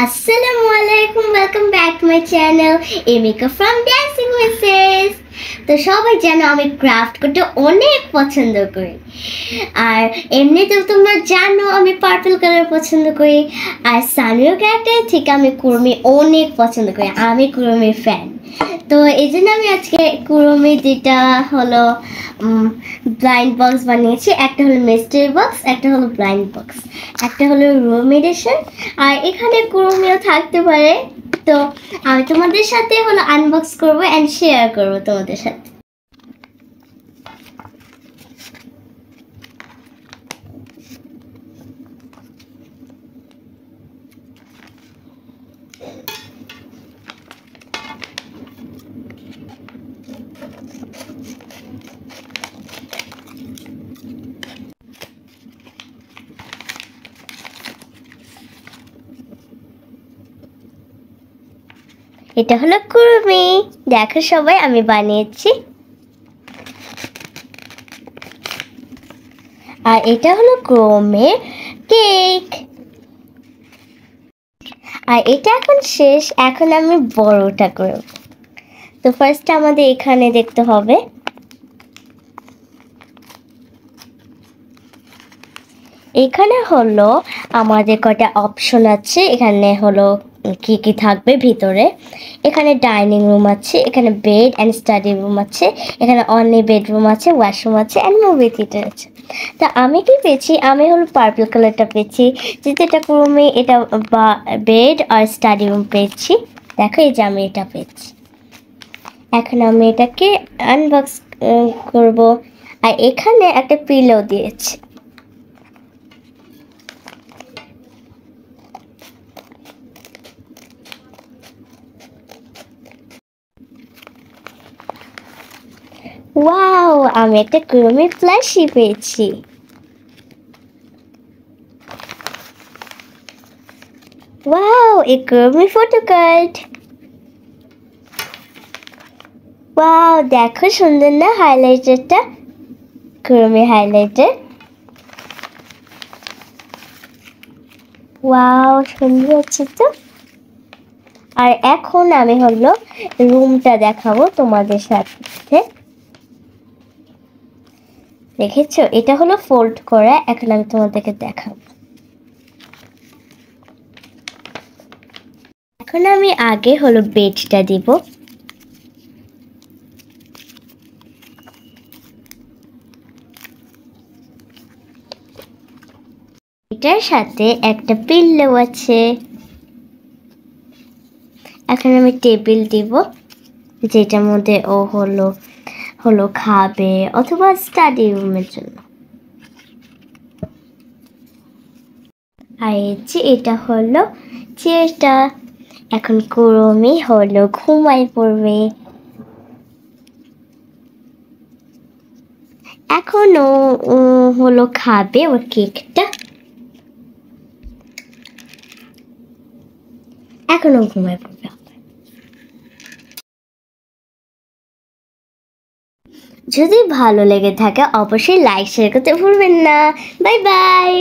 Assalamualaikum, welcome back to my channel Emika from Dancing Misses। তো সবাই জানো আমি ক্রাফট করতে অনেক পছন্দ করি, আর এমনিতেও তোমরা জানো আমি পার্পল কালার পছন্দ করি, আর সানিও ক্যারেক্টার থেকে আমি কুরমি অনেক পছন্দ করি, আমি কুরমির ফ্যান। তো এই জন্য আমি আজকে কুরমি যেটা হলো ব্লাইন্ড বক্স বানিয়েছি, একটা হলো মিস্ট্রি বক্স, একটা হলো ব্লাইন্ড বক্স, একটা হলো রুম এডিশন, আর এখানে কুরমিও থাকতে পারে। তো আমি তোমাদের সাথে হলো আনবক্স করবো এন্ড শেয়ার করবো তোমাদের সাথে। এটা হলো কুরমি, দেখো সবাই আমি বানিয়েছি। আর এটা হলো কুরমির কেক, আর এটা এখন শেষ, এখন আমি বড়টা করব। তো ফার্স্ট আমাদের এখানে দেখতে হবে এখানে হলো আমাদের কয়টা অপশন আছে, এখানে হলো কি কি থাকবে ভিতরে। এখানে ডাইনিং রুম আছে, এখানে বেড অ্যান্ড স্টাডি রুম আছে, এখানে অনলি বেডরুম আছে, ওয়াশরুম আছে অ্যান্ড মুভি থিয়েটার আছে। তা আমি কি পেয়েছি, আমি হলো পার্পল কালারটা পেয়েছি, যেটা ক্রমে এটা বেড আর স্টাডি রুম পেয়েছি। দেখো এই যে আমি এটা পেয়েছি। এখন আমি এটাকে আনবক্স করব, আর এখানে একটা পিলো দিয়েছি। ওয়াও, আমি একটা কুরমি প্লাশি পেয়েছি। ওয়াও, এই কুরমি ফটো কার্ড। ওয়াও, দেখো সুন্দর না হাইলাইটারটা, কুরমি হাইলাইটার। ওয়াও, সুন্দর আছে তো। আর এখন আমি হলো রুমটা দেখাবো তোমাদের সাথে। দেখেছো, এটা হলো ফোল্ড করা, এখন আমি তোমাদেরকে দেখাবো। এখন আমি আগে হলো বেডটা দিব। এটার সাথে একটা পিল্লো আছে। এখন আমি টেবিল দিব, যেটার মধ্যে ও হলো খাবে অথবা স্টাডি রুমের জন্য। আর এটা হলো চেয়ারটা। এখন কুরমি হলো ঘুমাই পড়বে। এখন ও হলো খাবে ওর কেকটা, এখনো ঘুমাই পড়বে। যদি ভালো লেগে থাকে অবশ্যই লাইক শেয়ার করতে ভুলবেন না। Bye bye.